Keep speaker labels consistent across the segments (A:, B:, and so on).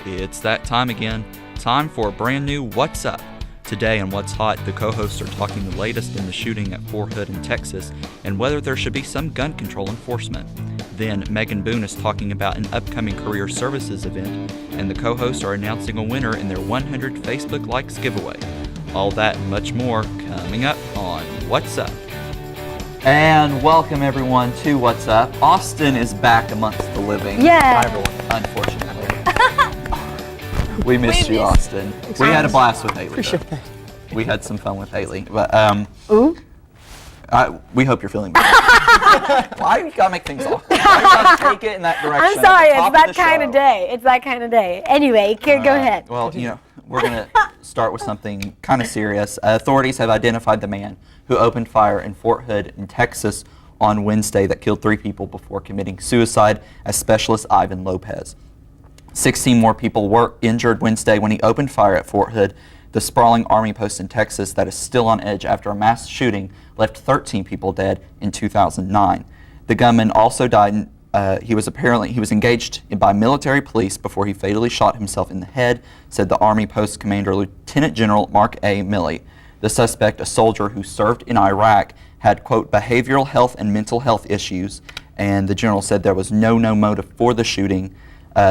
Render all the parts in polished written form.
A: It's that time again. Time for a brand new What's Up. Today on What's Hot, the co-hosts are talking the latest in the shooting at Fort Hood in Texas and whether there should be some gun control enforcement. Then Megan Boone is talking about an upcoming career services event, and the co-hosts are announcing a winner in their 100 Facebook likes giveaway. All that and much more coming up on What's Up.
B: And welcome everyone to What's Up. Austin is back amongst the living.
C: Yeah.
B: Unfortunately. We missed you, Austin. We had a blast with Haley.
C: Appreciate that.
B: We had some fun with Haley. But
C: Ooh.
B: we hope you're feeling better. Why you gotta make things awkward? Why you gotta take it in that direction?
C: I'm sorry,
B: at the top
C: it's that
B: of the
C: kind
B: show?
C: of day. It's that kind of day. Anyway, go ahead.
B: Well, we're going to start with something kind of serious. Authorities have identified the man who opened fire in Fort Hood in Texas on Wednesday that killed 3 people before committing suicide as Specialist Ivan Lopez. 16 more people were injured Wednesday when he opened fire at Fort Hood, the sprawling Army post in Texas that is still on edge after a mass shooting left 13 people dead in 2009. The gunman also died. He was engaged by military police before he fatally shot himself in the head, said the Army Post Commander Lieutenant General Mark A. Milley. The suspect, a soldier who served in Iraq, had, quote, behavioral health and mental health issues, and the general said there was no motive for the shooting,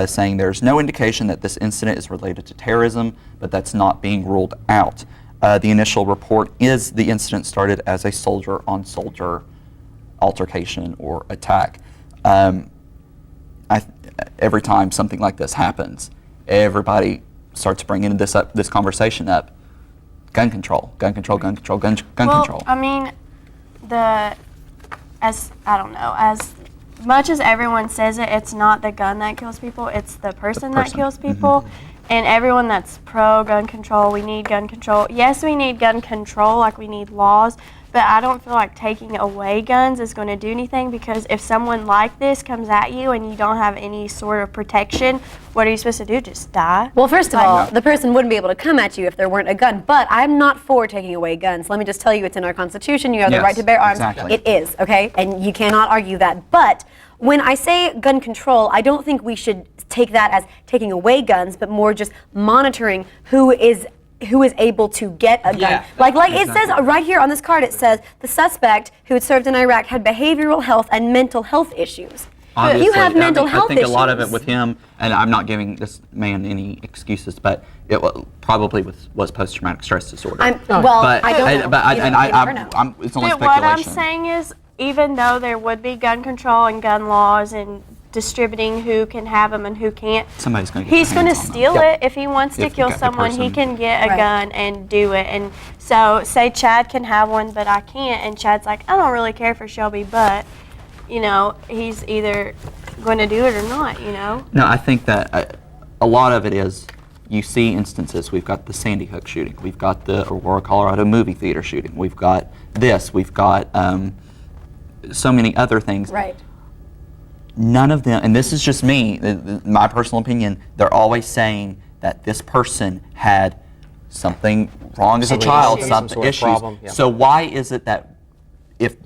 B: saying there's no indication that this incident is related to terrorism, but that's not being ruled out. The initial report is the incident started as a soldier-on-soldier altercation or attack. Every time something like this happens, everybody starts bringing this conversation up. Gun control.
D: Well, I mean, as much as everyone says it, it's not the gun that kills people, it's the person that kills people.
B: Mm-hmm.
D: And everyone that's pro-gun control, we need gun control. Yes, we need gun control, like we need laws, but I don't feel like taking away guns is going to do anything, because if someone like this comes at you and you don't have any sort of protection, what are you supposed to do? Just die?
C: Well, first of all, the person wouldn't be able to come at you if there weren't a gun, but I'm not for taking away guns. Let me just tell you, it's in our Constitution. You have the right to bear arms.
B: Exactly.
C: It is, okay? And you cannot argue that. But when I say gun control, I don't think we should take that as taking away guns, but more just monitoring who is able to get a gun.
B: Yeah.
C: Like it says right here on this card, it says the suspect who had served in Iraq had behavioral health and mental health issues.
B: Obviously,
C: You have mental health
B: I think
C: issues.
B: a lot of it with him, and I'm not giving this man any excuses, but it probably was post-traumatic stress disorder.
C: I don't know.
B: But
C: You never know.
B: it's only
D: But
B: speculation.
D: what I'm saying is, even though there would be gun control and gun laws and distributing who can have them and who can't,
B: Somebody's going to get
D: he's
B: their
D: going to
B: hands on them.
D: steal it. If he wants to
B: If
D: kill
B: the
D: someone, he
B: person-
D: can get a
C: Right.
D: gun and do it. And so, say Chad can have one, but I can't, and Chad's like, I don't really care for Shelby, but, he's either going to do it or not,
B: No, I think that a lot of it is, you see instances. We've got the Sandy Hook shooting. We've got the Aurora, Colorado movie theater shooting. We've got this. We've got so many other things.
C: Right.
B: None of them, and this is just me, my personal opinion, they're always saying that this person had something wrong as a child, some
E: sort of
B: issues.
E: problem, yeah.
B: So why is it that if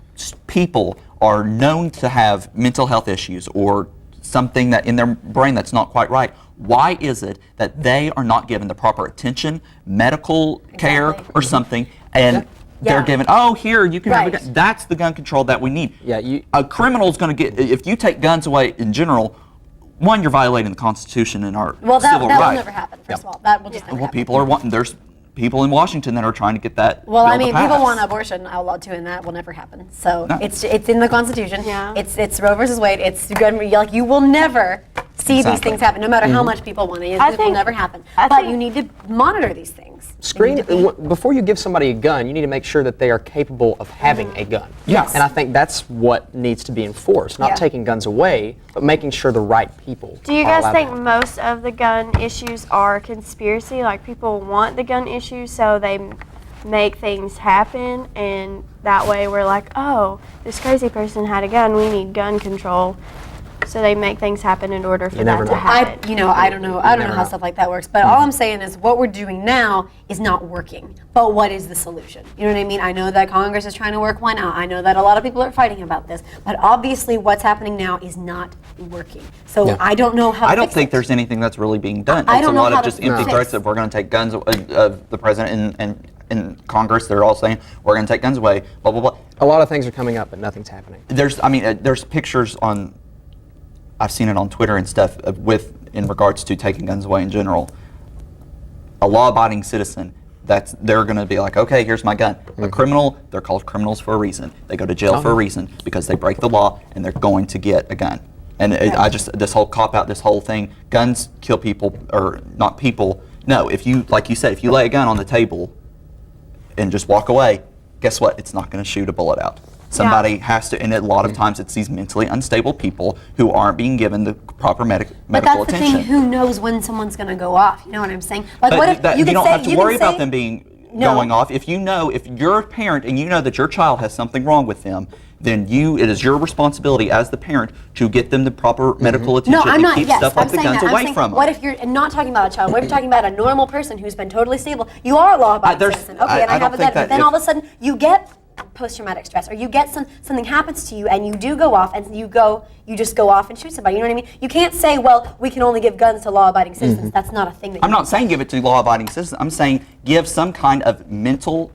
B: people are known to have mental health issues or something that in their brain that's not quite right, why is it that they are not given the proper attention, medical care or something, and they're given, here, you can have a gun. That's the gun control that we need.
E: Yeah,
B: A criminal's going to get, if you take guns away in general, one, you're violating the Constitution and our
C: Well, that
B: civil
C: will
B: rights.
C: never happen, first of all. That will just never
B: Well,
C: happen.
B: people are wanting, there's people in Washington that are trying to get that
C: Well,
B: bill
C: I mean,
B: to pass.
C: people want abortion outlawed too, and that will never happen. So
B: No.
C: it's in the Constitution.
D: Yeah.
C: It's Roe versus Wade. It's good. Like, you will never see these things happen, no matter how much people want it. It will
D: think-
C: never happen.
D: I
C: But
D: think-
C: you need to monitor these things.
E: Before you give somebody a gun, you need to make sure that they are capable of having a gun.
B: Yes.
E: And I think that's what needs to be enforced, not
C: Yeah.
E: taking guns away, but making sure the right people
D: Do you
E: are
D: guys
E: allowed
D: think
E: to have
D: most of the gun issues are conspiracy? Like, people want the gun issues, so they make things happen, and that way we're like, oh, this crazy person had a gun, we need gun control. So they make things happen in order for
E: never
D: that to
E: know.
D: happen.
C: I don't know
E: never
C: how
E: know.
C: stuff like that works, but all I'm saying is what we're doing now is not working. But what is the solution? You know what I mean? I know that Congress is trying to work one out. I know that a lot of people are fighting about this, but obviously what's happening now is not working. So
E: Yeah.
C: I don't know how to
B: I don't
C: fix
B: think
C: it.
B: there's anything that's really being done.
C: I
B: It's
C: don't
B: a
C: know
B: lot
C: how
B: of
C: to
B: just empty
C: fix.
B: threats that we're going to take guns of the president and in Congress. They're all saying we're going to take guns away. Blah blah blah.
E: A lot of things are coming up, but nothing's happening.
B: There's pictures on. I've seen it on Twitter and stuff in regards to taking guns away in general. A law-abiding citizen, they're going to be like, okay, here's my gun. A criminal, they're called criminals for a reason. They go to jail for a reason because they break the law and they're going to get a gun. And this whole cop-out, this whole thing, guns kill people, or not people. No, if you, like you said, if you lay a gun on the table and just walk away, guess what? It's not going to shoot a bullet out. Somebody has to, and a lot of times it's these mentally unstable people who aren't being given the proper medical
C: But that's the
B: attention.
C: thing, who knows when someone's going to go off? You know what I'm saying? Like, what if
B: you
C: could
B: don't
C: say-
B: have to
C: you
B: worry
C: could
B: about
C: say-
B: them being
C: No.
B: going off. If you're a parent and you know that your child has something wrong with them, then it is your responsibility as the parent to get them the proper medical attention
C: No, I'm
B: and
C: not.
B: keep
C: Yes,
B: stuff
C: I'm
B: like the
C: saying
B: guns
C: that. I'm
B: away
C: saying,
B: from them.
C: what if you're not talking about a child? What if you're talking about a normal person who's been totally stable? You are a law-abiding
B: there's-
C: citizen. Okay,
B: I-
C: and
B: I
C: I
B: don't
C: have a
B: think
C: gun. But
B: that
C: then
B: if-
C: all of a sudden you get post-traumatic stress, or you get something happens to you, and you do go off, and you just go off and shoot somebody. You know what I mean? You can't say, well, we can only give guns to law-abiding citizens. That's not a thing. That
B: I'm not saying give it to law-abiding citizens. I'm saying give some kind of mental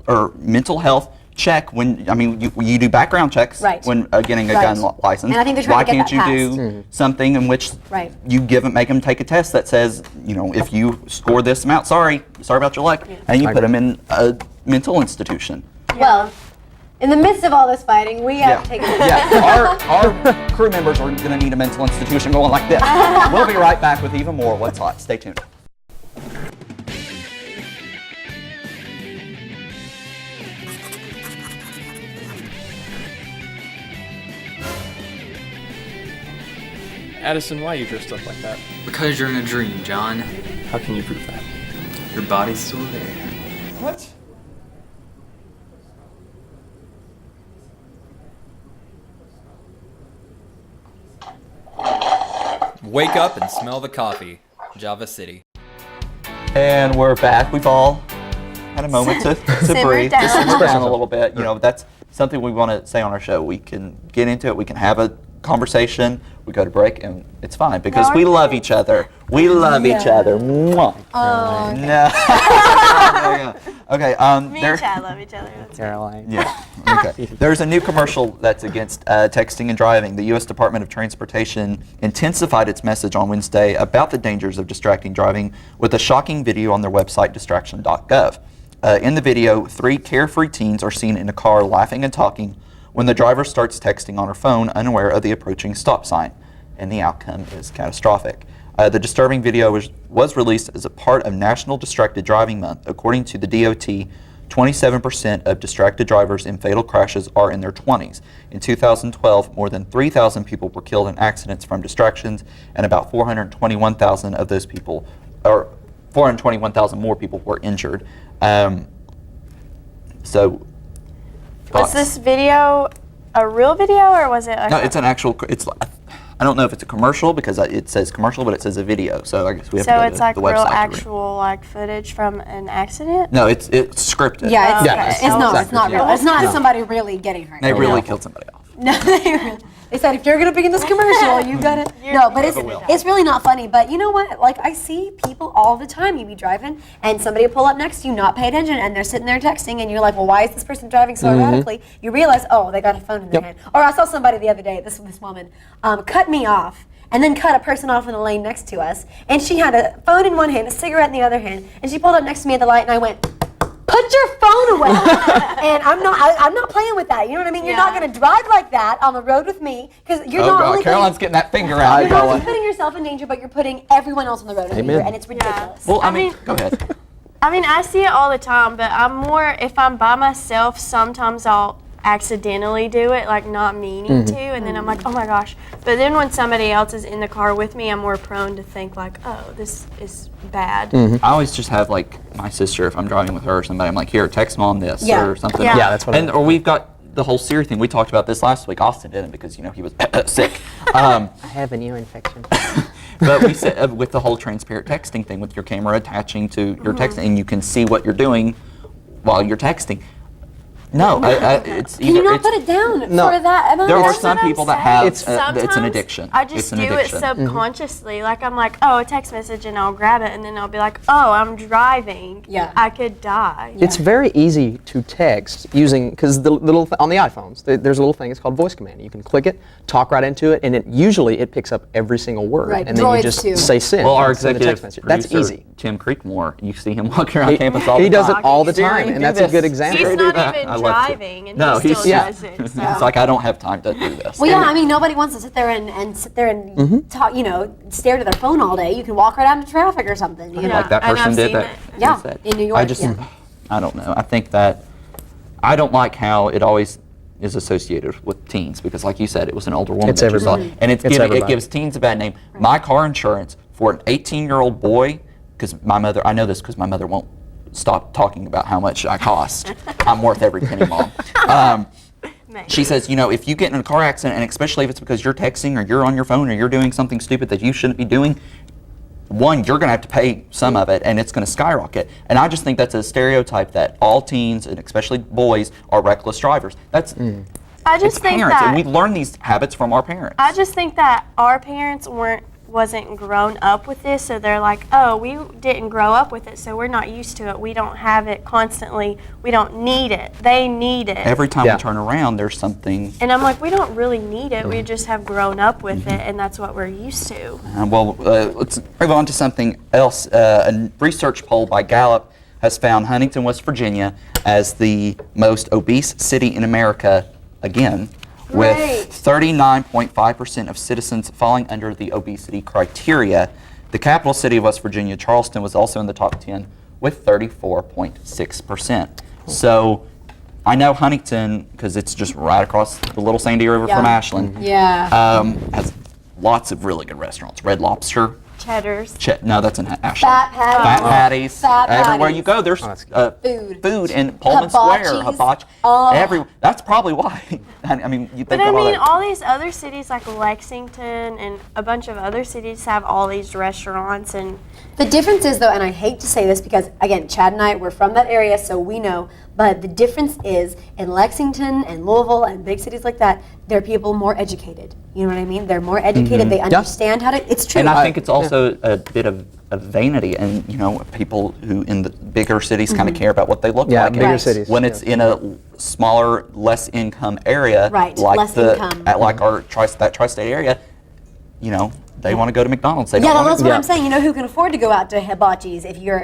B: health check when you do background checks
C: Right.
B: when getting a
C: Right.
B: gun license.
C: And I think they're trying
B: Why
C: to get
B: can't you
C: that
B: do something in which
C: Right.
B: you make them take a test that says, if you score this amount, sorry about your luck, and you put them in a mental institution.
C: Well, in the midst of all this fighting, we have to take a
B: Yeah, our crew members are going to need a mental institution going like this. We'll be right back with even more What's Hot. Stay tuned.
F: Addison, why are you dressed up like that?
G: Because you're in a dream, John.
F: How can you prove that?
G: Your body's still there.
F: What?
G: Wake up and smell the coffee. Java City.
B: And we're back. We've all had a moment to
D: Simmer
B: breathe,
D: down.
B: to simmer down a little bit. That's something we want to say on our show. We can get into it. We can have a conversation. We go to break, and it's fine because we love each other. We love each other. Mwah.
C: Oh,
B: No. Yeah. Okay.
D: Me and Chad love each other. That's
E: Caroline.
B: Yeah. Okay. There's a new commercial that's against texting and driving. The U.S. Department of Transportation intensified its message on Wednesday about the dangers of distracting driving with a shocking video on their website, distraction.gov. In the video, 3 carefree teens are seen in a car laughing and talking when the driver starts texting on her phone, unaware of the approaching stop sign, and the outcome is catastrophic. The disturbing video was released as a part of National Distracted Driving Month. According to the DOT, 27% of distracted drivers in fatal crashes are in their 20s. In 2012, more than 3,000 people were killed in accidents from distractions, and about 421,000 of those people, or 421,000 more people were injured.
D: Was this video a real video or was it?
B: No, it's an actual. I don't know if it's a commercial because it says commercial, but it says a video. So I guess we have to
D: So
B: go
D: it's
B: to
D: like
B: the
D: real
B: website.
D: actual footage from an accident.
B: No, it's scripted.
C: yeah, it's,
E: Yeah,
C: it's not. It's not real.
E: yeah.
C: It's not somebody really getting hurt.
B: They really killed somebody off.
C: No, they said if you're gonna be in this commercial, you gotta. No, but it's really not funny. But you know what? Like I see people all the time. You be driving and somebody will pull up next to you, not pay attention, and they're sitting there texting, and you're like, well, why is this person driving so erratically? You realize, oh, they got a phone in their hand. Or I saw somebody the other day. This woman cut me off. And then cut a person off in the lane next to us, and she had a phone in one hand, a cigarette in the other hand, and she pulled up next to me at the light, and I went, "Put your phone away!" And I'm not playing with that. You know what I mean? You're not going to drive like that on the road with me because you're not only
B: Caroline's getting that finger out.
C: you're not only putting yourself in danger, but you're putting everyone else on the road in danger, and it's ridiculous.
B: Well,
D: I mean-
B: go ahead.
D: I mean, I see it all the time, but I'm more, if I'm by myself, sometimes I'll accidentally do it, like not meaning to, and then I'm like, oh my gosh. But then when somebody else is in the car with me, I'm more prone to think like, oh, this is bad.
B: I always just have like my sister, if I'm driving with her or somebody, I'm like, here, text mom this or something.
D: Yeah.
E: Yeah, that's what
B: or we've got the whole Siri thing. We talked about this last week. Austin didn't because he was sick.
E: I have an ear infection.
B: But we said with the whole transparent texting thing, with your camera attaching to your texting, and you can see what you're doing while you're texting. No, it's
C: Can you
B: either
C: not
B: it's,
C: put it down
E: No.
C: for that amount
B: there
C: of
B: are
C: time?
B: some people that have it's an
D: Sometimes
B: addiction.
D: I just
B: it's an
D: do
B: addiction.
D: it subconsciously. Like I'm like, oh, a text message, and I'll grab it, and then I'll be like, oh, I'm driving.
C: Yeah.
D: I could die.
E: It's very easy to text using, because the little on the iPhones, there's a little thing. It's called voice command. You can click it, talk right into it, and usually it picks up every single word,
C: Right,
E: and then you
C: droids
E: just
C: too.
E: say send.
B: Well, our
E: and send the
B: executive
E: text message. That's
B: producer,
E: easy.
B: Tim Creekmore, you see him walking around campus all
E: He
B: the
E: does
B: time.
E: it all the
B: Siri,
E: time,
B: do
E: and that's a
B: this.
E: good example.
D: He's
B: Siri, do
D: not
B: that.
D: even
B: I love to.
D: driving, and
B: No,
D: he still
B: he's-
D: does it. So.
B: It's like, I don't have time to do this.
C: Well, yeah, I mean, nobody wants to sit there and talk, stare to their phone all day. You can walk right out into traffic or something. You know?
B: Like that
D: and
B: person
D: I've
B: did
D: seen
B: that.
D: it.
C: Yeah,
B: He said.
C: in New York,
B: I just,
C: yeah.
B: I don't know. I think that, I don't like how it always is associated with teens, because like you said, it was an older woman
E: It's
B: that you saw.
E: everybody.
B: And
E: It's
B: it
E: everybody.
B: gives teens a bad name. My car insurance for an 18-year-old boy, because my mother, I know this because my mother won't stop talking about how much I cost. I'm worth every penny, Mom. She says, if you get in a car accident, and especially if it's because you're texting or you're on your phone or you're doing something stupid that you shouldn't be doing, one, you're going to have to pay some of it, and it's going to skyrocket. And I just think that's a stereotype that all teens, and especially boys, are reckless drivers. That's
D: I just
B: it's
D: think
B: parents,
D: that
B: and we learn these habits from our parents.
D: I just think that our parents wasn't grown up with this, so they're like, oh, we didn't grow up with it, so we're not used to it. We don't have it constantly. We don't need it. They need it.
B: Every time
E: Yeah.
B: we turn around, there's something.
D: And I'm like, we don't really need it. We just have grown up with it, and that's what we're used to.
B: Let's move on to something else. A research poll by Gallup has found Huntington, West Virginia, as the most obese city in America again, with 39.5% of citizens falling under the obesity criteria. The capital city of West Virginia, Charleston, was also in the top 10 with 34.6%. So I know Huntington, because it's just right across the Little Sandy River from Ashland, has lots of really good restaurants. Red Lobster.
D: Cheddars.
B: No, that's in Ashland.
C: Fat Patties.
B: Fat Patties.
C: Fat
B: Everywhere
C: Patties.
B: you go, there's food in Pullman Square,
C: Hibachis.
B: hibachi. That's probably why. I mean, you think
D: But I
B: of all
D: mean,
B: that.
D: all these other cities like Lexington and a bunch of other cities have all these restaurants, and
C: The difference is, though, and I hate to say this because, again, Chad and I, we're from that area, so we know, but the difference is in Lexington and Louisville and big cities like that, they're people more educated. You know what I mean? They're more educated. They understand how to, it's true.
B: And I think it's also a bit of vanity, and people who in the bigger cities kind of care about what they look
E: Yeah,
B: like.
E: bigger
B: And
E: cities,
B: When
E: yeah.
B: it's in a smaller, less income area,
C: Right,
B: like
C: less
B: the
C: income.
B: like our that tri-state area, they want to go to McDonald's. They
C: Yeah,
B: don't
C: that's
B: want
C: what I'm saying. Who can afford to go out to hibachis if you're,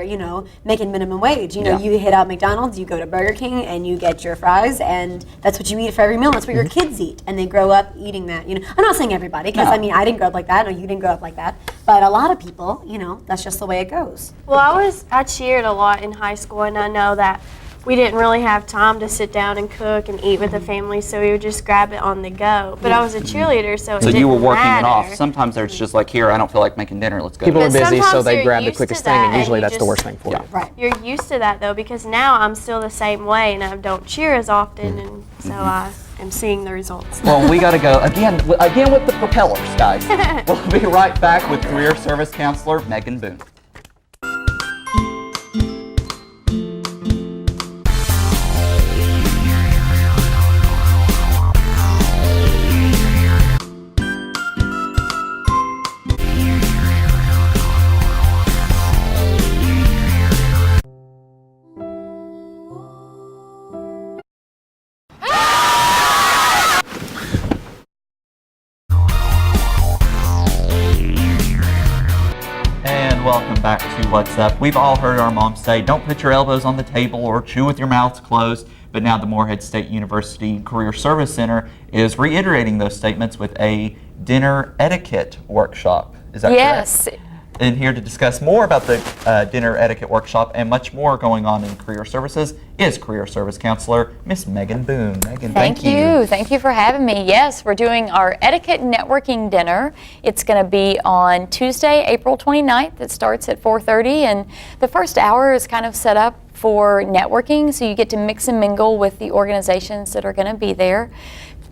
C: making minimum wage?
B: Yeah.
C: You hit out McDonald's, you go to Burger King, and you get your fries, and that's what you eat for every meal. That's what your kids eat, and they grow up eating that. I'm not saying everybody, because
B: No.
C: I didn't grow up like that, or you didn't grow up like that, but a lot of people, that's just the way it goes.
D: well, I cheered a lot in high school, and I know that we didn't really have time to sit down and cook and eat with the family, so we would just grab it on the go. But I was a cheerleader, so it
B: So
D: didn't
B: you were working
D: matter.
B: it off. Sometimes there's just like, here, I don't feel like making dinner. Let's go.
E: People are
D: But
E: busy, so
D: sometimes
E: they
D: you're
E: grab the
D: used to
E: quickest thing,
D: that,
E: and usually
D: and you
E: that's the
D: just-
E: worst thing for you.
C: Right.
D: You're used to that, though, because now I'm still the same way, and I don't cheer as often, and so I am seeing the results.
B: Well, we got to go again with the propellers, guys. We'll be right back with career service counselor Megan Boone. And welcome back to What's Up. We've all heard our moms say, don't put your elbows on the table or chew with your mouths closed. But now the Morehead State University Career Service Center is reiterating those statements with a dinner etiquette workshop. Is that
H: Yes.
B: correct? And here to discuss more about the dinner etiquette workshop and much more going on in career services is career service counselor Miss Megan Boone. Megan,
H: Thank you. Thank you for having me. Yes, we're doing our etiquette networking dinner. It's going to be on Tuesday, April 29th. It starts at 4:30, and the first hour is kind of set up for networking, so you get to mix and mingle with the organizations that are going to be there.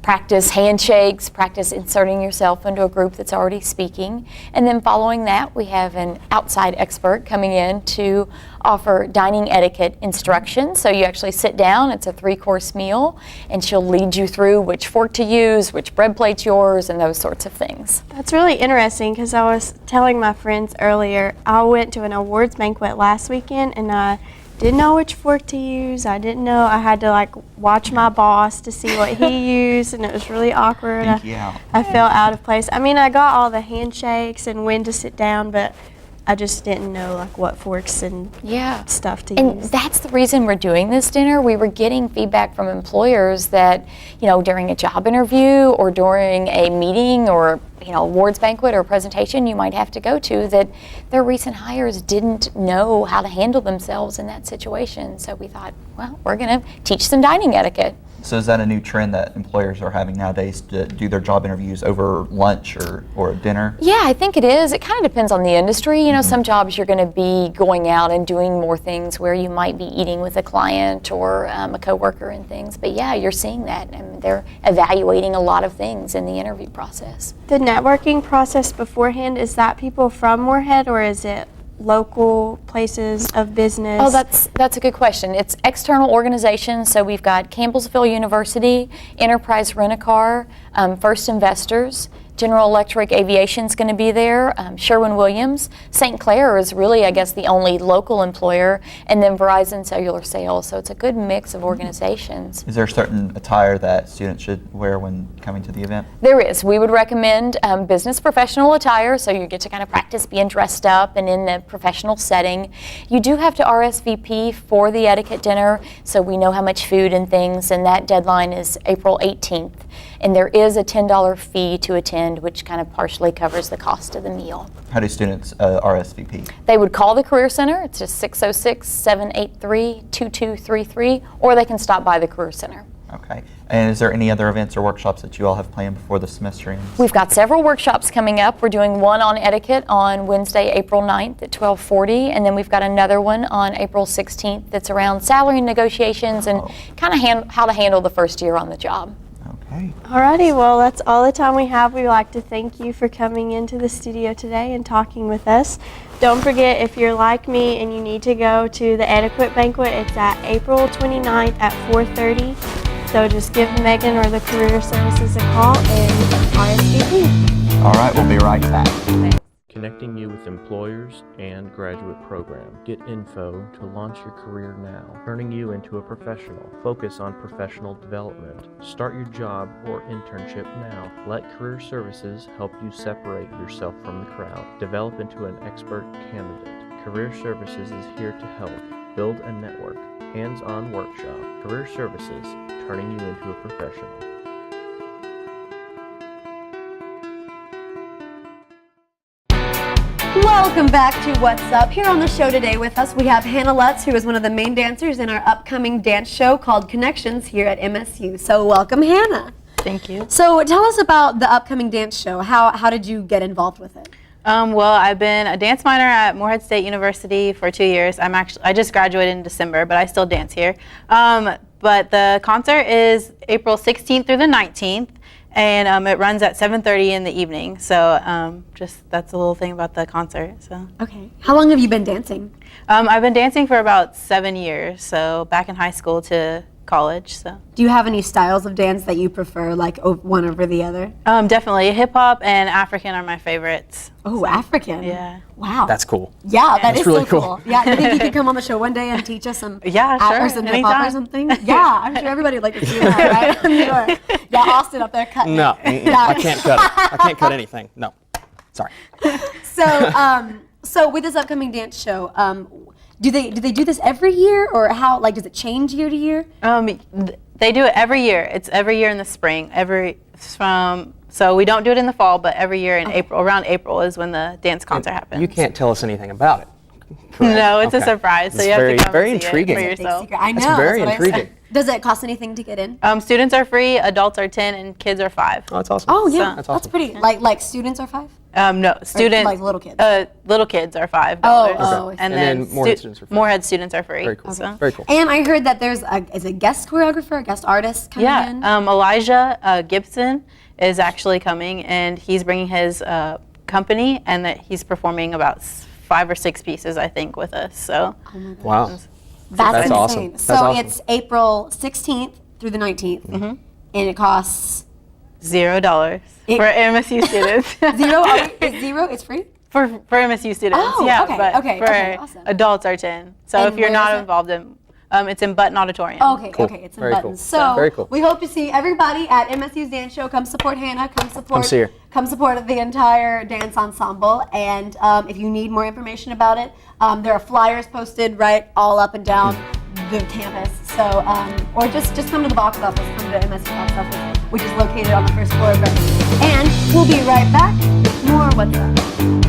H: practice handshakes, practice inserting yourself into a group that's already speaking. And then following that, we have an outside expert coming in to offer dining etiquette instruction. So you actually sit down, it's a 3-course meal, and she'll lead you through which fork to use, which bread plate's yours, and those sorts of things.
D: That's really interesting because I was telling my friends earlier, I went to an awards banquet last weekend and I didn't know which fork to use. I didn't know. I had to like watch my boss to see what he used, and it was really awkward. I felt out of place. I mean, I got all the handshakes and when to sit down, but I just didn't know like what forks and stuff to use.
H: And that's the reason we're doing this dinner. We were getting feedback from employers that, you know, during a job interview or during a meeting or, you know, awards banquet or presentation you might have to go to, that their recent hires didn't know how to handle themselves in that situation. So we thought, well, we're going to teach some dining etiquette.
B: So is that a new trend that employers are having nowadays to do their job interviews over lunch or dinner?
H: Yeah, I think it is. It kind of depends on the industry. You know, some jobs you're going to be going out and doing more things where you might be eating with a client or a coworker and things. But yeah, you're seeing that, and they're evaluating a lot of things in the interview process.
D: The networking process beforehand, is that people from Moorhead or is it local places of business?
H: Oh, that's a good question. It's external organizations, so we've got Campbellsville University, Enterprise Rent-A-Car, First Investors, General Electric Aviation's going to be there, Sherwin-Williams. St. Clair is really, I guess, the only local employer, and then Verizon Cellular Sales. So it's a good mix of organizations.
B: Is there a certain attire that students should wear when coming to the event?
H: There is. We would recommend business professional attire, so you get to kind of practice being dressed up and in the professional setting. You do have to RSVP for the etiquette dinner, so we know how much food and things, and that deadline is April 18th. And there is a $10 fee to attend, which kind of partially covers the cost of the meal.
B: How do students RSVP?
H: They would call the Career Center. It's just 606-783-2233, or they can stop by the Career Center.
B: Okay. And is there any other events or workshops that you all have planned before the semester ends?
H: We've got several workshops coming up. We're doing one on etiquette on Wednesday, April 9th at 12:40, and then we've got another one on April 16th that's around salary negotiations and kind of how to handle the first year on the job.
B: Okay.
D: Alrighty, well, that's all the time we have. We'd like to thank you for coming into the studio today and talking with us. Don't forget, if you're like me and you need to go to the Etiquette Banquet, it's at April 29th at 4:30. So just give Megan or the Career Services a call and RSVP.
B: All right, we'll be right back.
I: Connecting you with employers and graduate program. Get info to launch your career now. Turning you into a professional. Focus on professional development. Start your job or internship now. Let Career Services help you separate yourself from the crowd. Develop into an expert candidate. Career Services is here to help. Build a network. Hands-on workshop. Career Services, turning you into a professional.
C: Welcome back to What's Up. Here on the show today with us, we have Hannah Lutz, who is one of the main dancers in our upcoming dance show called Connections here at MSU. So welcome, Hannah.
J: Thank you.
C: So tell us about the upcoming dance show. How did you get involved with it?
J: Well, I've been a dance minor at Moorhead State University for 2 years. I just graduated in December, but I still dance here. But the concert is April 16th through the 19th. And it runs at 7:30 in the evening. So just that's a little thing about the concert. So.
C: Okay. How long have you been dancing?
J: I've been dancing for about 7 years. So back in high school to college. So.
C: Do you have any styles of dance that you prefer, like one over the other?
J: Definitely. Hip hop and African are my favorites.
C: Oh, African.
J: Yeah.
C: Wow.
E: That's cool.
C: Yeah, that is
E: really
C: so
E: cool.
C: Yeah, you think you could come on the show one day and teach us some
J: Yeah, sure.
C: or some hip hop or
J: Anytime.
C: something? Yeah, I'm sure everybody would like to see that, right? I'm sure. Yeah, Austin up there cutting.
E: No,
C: it.
E: I can't cut it. I can't cut anything. No. Sorry.
C: So with this upcoming dance show, do they do this every year, or how? Like, does it change year to year?
J: They do it every year. It's every year in the spring. So we don't do it in the fall, but every year in April, around April is when the dance concert happens.
E: You can't tell us anything about it.
J: No, it's a
E: Okay.
J: surprise. So
E: It's
J: you have
E: very-
J: to come
E: very
J: and see
E: intriguing.
J: it for
C: Big
J: yourself.
C: secret. I know.
E: That's very
C: what I
E: intriguing.
C: said. Does it cost anything to get in?
J: Students are free, adults are 10, and kids are 5.
E: Oh, that's awesome.
C: Oh yeah,
J: So-
C: that's pretty. Like students are 5.
J: No, students.
C: like little kids?
J: Little kids are $5.
C: Oh,
J: and
E: then Morehead students are free.
J: Morehead students are free.
E: Very cool.
J: So.
E: Very cool.
C: And I heard that there's a guest choreographer, a guest artist coming in.
J: Yeah, Elijah Gibson is actually coming, and he's bringing his company, and that he's performing about 5 or 6 pieces, I think, with us. So.
E: Wow.
C: That's insane.
E: awesome. That's
C: So
E: awesome.
C: it's April 16th through the 19th, and it costs
J: $0 for MSU students.
C: zero. It's zero. It's free.
J: For MSU students,
C: Oh,
J: yeah,
C: okay,
J: but
C: okay,
J: for
C: okay, awesome.
J: adults are 10. So
C: And
J: if you're
C: where
J: not
C: is it?
J: involved in, it's in Button Auditorium.
C: Okay,
E: Cool.
C: okay, it's in
E: Very cool.
C: buttons. So
E: Very cool.
C: we hope to see everybody at MSU's dance show. Come support Hannah. Come support.
E: see her.
C: Come support the entire dance ensemble. And if you need more information about it, there are flyers posted right all up and down the campus. So or just come to the box office. Come to MSU box office, which is located on the first floor of Breakfast. And we'll be right back with more What's Up.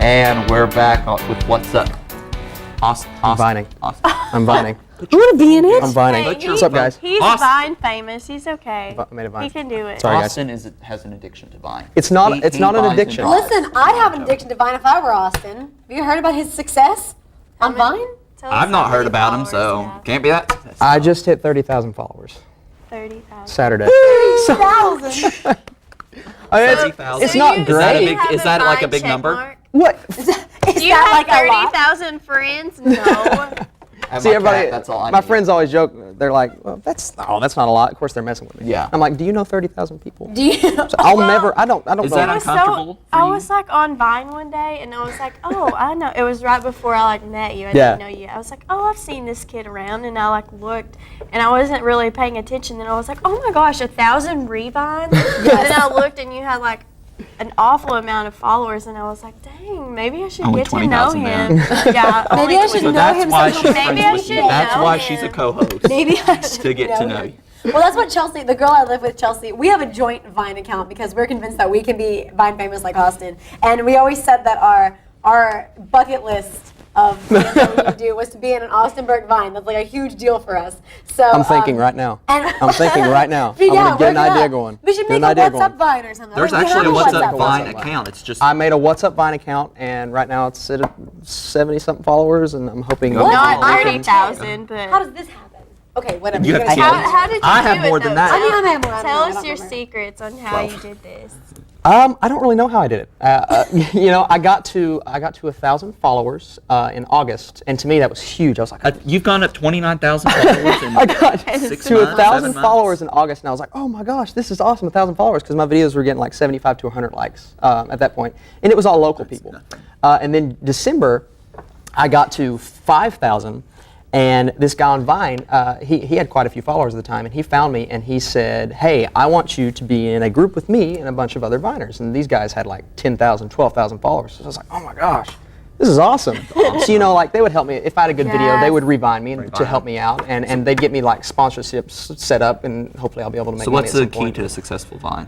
B: And we're back with What's Up. Austin.
E: I'm vining.
B: Austin.
E: I'm vining.
C: You want to be in it?
E: I'm vining.
D: Hey,
E: What's up, guys?
D: He's
B: Austin.
D: Vine famous. He's okay.
E: I made a Vine.
D: He can do it.
E: Sorry, guys.
B: Austin has an addiction to Vine.
E: It's not. It's
B: He
E: not an
B: vines and
E: addiction.
B: drives.
C: Listen, I'd have an addiction to Vine if I were Austin. Have you heard about his success on Vine?
D: Tell us
B: I've not
D: how
B: heard
D: many
B: about him,
D: followers
B: so
D: you have.
B: can't be that successful.
E: I just hit 30,000 followers
D: 30,000.
E: Saturday.
C: 30,000.
E: It's not
B: Is that a
E: great.
B: big- is that like a big number?
E: What?
C: Is
D: Do you
C: that
D: have
C: like a lot?
D: 30,000 friends? No.
B: And
E: See,
B: my
E: everybody.
B: cat, that's all I
E: My
B: need.
E: friends always joke. They're like, "Well, that's not a lot." Of course, they're messing with me.
B: Yeah.
E: I'm like, "Do you know 30,000 people?"
C: Do you?
E: So I'll never. I don't
B: Is
E: know.
B: that
D: It was
B: uncomfortable for
D: I
B: you?
D: was like on Vine one day, and I was like, "Oh, I know." It was right before I like met you. I
E: Yeah.
D: didn't know you. I was like, "Oh, I've seen this kid around," and I like looked, and I wasn't really paying attention. Then I was like, "Oh my gosh, 1,000 revines!" Then I looked, and you had like an awful amount of followers, and I was like, "Dang, maybe I should
B: Only
D: get to know
B: 20,000
D: him."
B: then.
D: Yeah,
C: Maybe
D: only
C: I should
D: 20.
C: know him
B: why
C: somehow.
B: she's
D: Maybe
B: friends
D: I
B: with you.
D: should
B: That's
D: know
B: why
D: him.
B: she's a co-host.
C: Maybe I should
B: to get to know you.
C: Well, that's what Chelsea, the girl I live with, Chelsea, we have a joint Vine account because we're convinced that we can be Vine famous like Austin. And we always said that our bucket list of things that we need to do was to be in an Austin Burke Vine. That's like a huge deal for us. So
E: I'm thinking right now.
C: and-
E: I'm thinking right now.
C: Yeah,
E: I'm gonna get
C: work
E: an
C: it
E: idea
C: up.
E: going.
C: We should
E: Get
C: make
E: an
C: a
E: idea
C: WhatsApp
E: going.
C: Vine or something.
B: There's
C: We have
B: actually a
C: a
B: What's Up
E: WhatsApp
B: Vine
E: Vine.
B: account. It's just
E: I made a What's Up Vine account, and right now it's at 70-something followers, and I'm hoping.
B: What?
D: Not
B: Oh,
D: 30,000, but
C: How does this happen? Okay, whatever.
B: You have
C: guys
B: kids?
C: know.
D: how did you
B: I
D: do
B: have
D: it,
B: more than
D: though?
B: that.
C: I mean, I have more.
D: Tell
C: I
D: us
C: don't
D: your
C: remember.
D: secrets on how you did this.
E: I don't really know how I did it. I got to 1,000 followers in August, and to me that was huge. I was like,
B: you've gone up 29,000 followers in
E: I got
B: 6
E: to
B: months, 7
E: 1,000
B: months.
E: followers in August, and I was like, oh my gosh, this is awesome, 1,000 followers, because my videos were getting like 75 to 100 likes at that point, and it was all local people. And then December, I got to 5,000. And this guy on Vine, he had quite a few followers at the time, and he found me and he said, hey, I want you to be in a group with me and a bunch of other Viners. And these guys had like 10,000, 12,000 followers. So I was like, oh my gosh, this is awesome. So, like, they would help me. If I had a good video, they would revine me to help me out, and they'd get me like sponsorships set up, and hopefully I'll be able to make
B: So
E: money
B: what's
E: at
B: the
E: some
B: key
E: point.
B: to a successful Vine?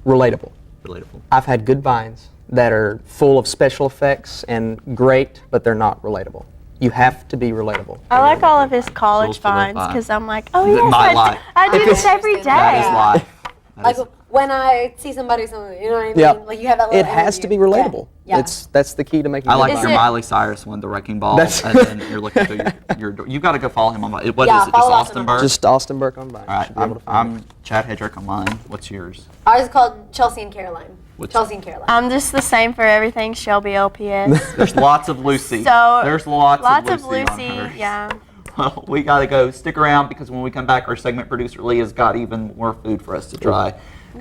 E: Relatable.
B: Relatable.
E: I've had good Vines that are full of special effects and great, but they're not relatable. You have to be relatable.
D: I like all of his college
B: Rules for
D: vines
B: Vine.
D: because I'm like, oh
B: Is it
D: yes,
B: my life?
D: I do this every day.
B: That is life. That
C: Like,
B: is-
C: when I see somebody, something, you know what I mean?
E: Yeah.
C: Like you have that little
E: It has to be
C: energy.
E: relatable.
C: Yeah.
E: That's the key to making.
B: I
E: good
B: like
E: vibe.
B: your Miley Cyrus one, the wrecking ball,
E: That's-
B: and then you're looking through your door. You've got to go follow him on my. What
C: Yeah,
B: is it? Just
C: follow
B: Austin
C: Austin
B: Burke.
E: Just Austin Burke on Vine.
B: All right,
E: Should be able to find it.
B: I'm Chad Hedrick on mine. What's yours?
C: Ours is called Chelsea and Caroline.
B: What's-
C: Chelsea and Caroline.
D: I'm just the same for everything. Shelby LPS.
B: There's lots of Lucy.
D: So
B: There's lots
D: of
B: on
D: Lucy.
B: hers.
D: Yeah.
B: Well, we got to go. Stick around because when we come back, our segment producer Leah's got even more food for us to try.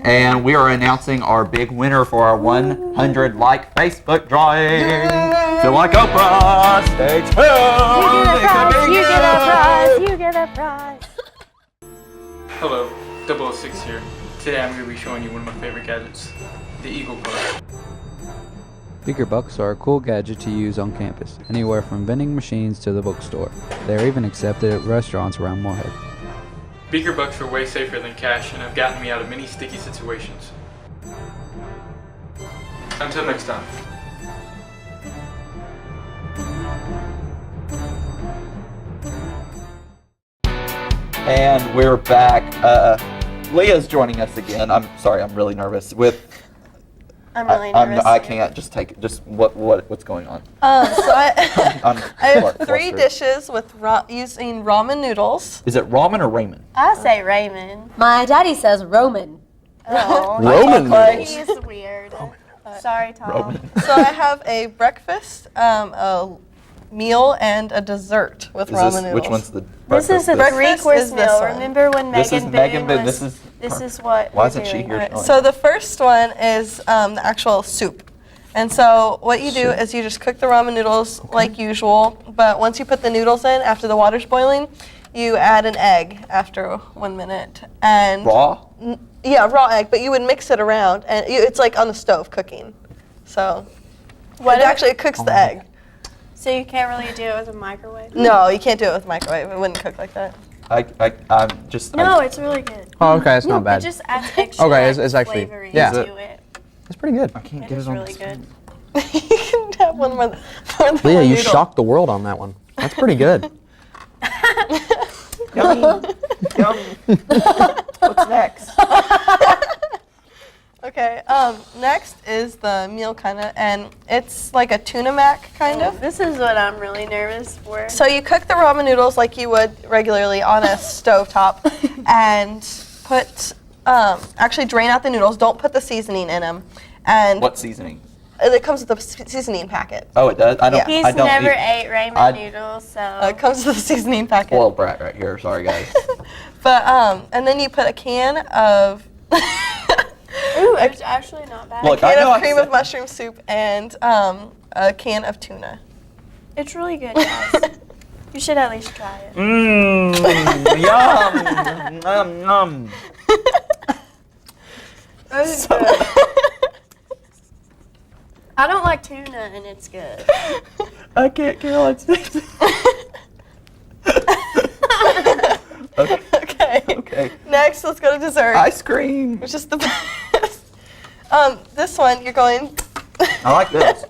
B: And we are announcing our big winner for our 100 like Facebook drawing. Feel like Oprah. Stay tuned.
D: You get a prize. You get a prize.
F: Hello, 006 here. Today I'm going to be showing you one of my favorite gadgets, the Eagle Club.
K: Beaker bucks are a cool gadget to use on campus, anywhere from vending machines to the bookstore. They are even accepted at restaurants around Moorhead.
F: Beaker bucks are way safer than cash and have gotten me out of many sticky situations. Until next time.
B: And we're back. Leah's joining us again. I'm sorry, I'm really nervous.
D: I'm really nervous.
B: I can't just take it. Just what's going on?
L: So I,
B: I'm
L: I have
B: flustered.
L: 3 dishes with using ramen noodles.
B: Is it ramen or ramen?
D: I say Raymond.
C: My daddy says Roman.
D: Oh,
E: Roman noodles.
D: he is weird. Sorry, Tom.
B: Roman.
L: So I have a breakfast, a meal, and a dessert with ramen noodles.
B: Which one's the
D: This is a
L: Breakfast
D: three-course
L: is this
D: meal.
L: one.
D: Remember when
B: This is
D: Megan
B: Megan
D: Boone
B: Boone.
D: was? This is what.
B: Why
D: we're
B: isn't she
D: doing.
B: here?
L: Alright,
B: showing?
L: so the first one is the actual soup. And so what you do is you just cook the ramen noodles like usual, but once you put the noodles in, after the water's boiling, you add an egg after 1 minute. And
B: Raw?
L: Yeah, raw egg, but you would mix it around, and it's like on the stove cooking. So it cooks the egg.
D: So you can't really do it with a microwave?
L: No, you can't do it with microwave. It wouldn't cook like that.
B: I'm just.
D: No, it's really good.
E: Oh, okay, it's not
D: It
E: bad.
D: just adds extra
E: Okay, it's actually-
D: flavoring
E: yeah.
D: to it.
E: It's pretty good.
B: I can't
D: It
B: get
D: is
B: it on
D: really
B: the
D: good.
L: You can have one more than
E: Leah,
L: one
E: you
L: noodle.
E: shocked the world on that one. That's pretty good.
B: Yummy. Yummy. What's next?
L: Okay, next is the meal and it's like a tuna mac kind of.
D: This is what I'm really nervous for.
L: So you cook the ramen noodles like you would regularly on a stovetop and put, actually drain out the noodles, don't put the seasoning in them. And
B: What seasoning?
L: it comes with the seasoning packet.
B: Oh, it does. I don't.
L: Yeah.
D: He's
B: I don't
D: never
B: eat
D: ate ramen
B: I-
D: noodles, so.
L: It comes with the seasoning packet.
B: spoiled brat right here. Sorry, guys.
L: But, and then you put a can of,
D: Ooh, it's actually not bad.
B: Look, I
L: can
B: know
L: of
B: I
L: cream
B: said-
L: of mushroom soup and a can of tuna.
D: It's really good, guys. You should at least try it.
B: Mmm. Yum. Yum. Yum.
D: I don't like tuna, and it's good.
B: I can't kill it.
L: Okay.
B: Okay.
L: Next, let's go to dessert,
B: Ice cream.
L: which is the best. This one, you're going,
B: I like this.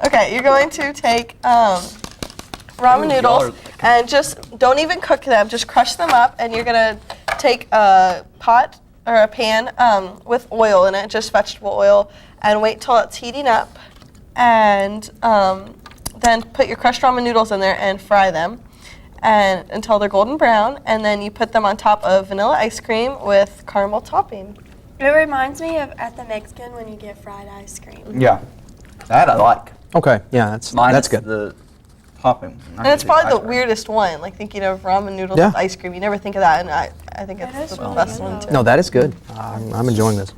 L: okay, you're going to take ramen
B: Ooh,
L: noodles
B: y'all are-
L: and just don't even cook them, just crush them up, and you're gonna take a pot or a pan with oil in it, just vegetable oil, and wait till it's heating up, and then put your crushed ramen noodles in there and fry them and until they're golden brown, and then you put them on top of vanilla ice cream with caramel topping.
D: It reminds me of at the Mexican when you get fried ice cream.
B: Yeah. That I like.
E: Okay, yeah, that's
B: Minus
E: good.
B: the topping.
L: And it's probably the weirdest one, like thinking of ramen noodles
E: Yeah.
L: with ice cream. You never think of that, and I think
D: That
L: it's
D: is
L: the
D: really
L: best
D: good,
L: one
D: though.
L: too.
E: No, that is good. I'm enjoying this.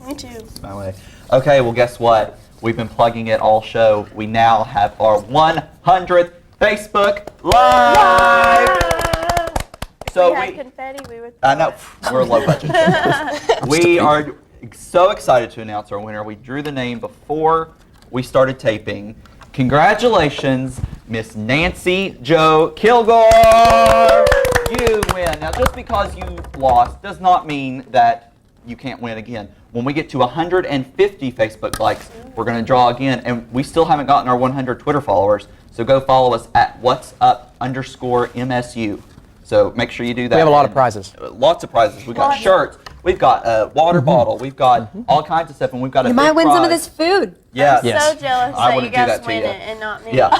D: Me too.
B: My way. Okay, well, guess what? We've been plugging it all show. We now have our 100th Facebook Live. So
D: we had confetti, we would.
B: I know, we're low budget. We are so excited to announce our winner. We drew the name before we started taping. Congratulations, Miss Nancy Jo Kilgore. You win. Now, just because you lost does not mean that you can't win again. When we get to 150 Facebook likes, we're going to draw again, and we still haven't gotten our 100 Twitter followers, so go follow us at whatsup_MSU. So make sure you do that.
E: We have a lot of
B: And
E: prizes.
B: Lots of prizes. We got shirts, We've got a water bottle. We've got all kinds of stuff, and we've got a
C: You
B: big
C: might win some of
B: prize.
C: this food.
B: Yeah.
D: I'm so jealous
B: I
D: that you
B: wouldn't do
D: guys
B: that to
D: win
B: you.
D: it and not me.
B: Yeah.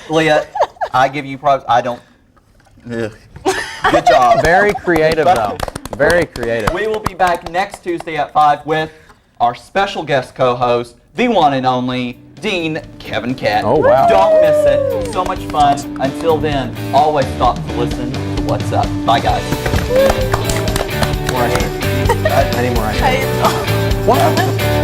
B: Leah, I give you props. I don't. Ugh. Good job.
E: Very creative, though. Very creative.
B: We will be back next Tuesday at 5 with our special guest co-host, the one and only Dean Kevin Kett.
E: Oh, wow.
B: Don't miss it. So much fun. Until then, always stop to listen to What's Up. Bye, guys.
E: More I need. I need more.
L: I-
E: What?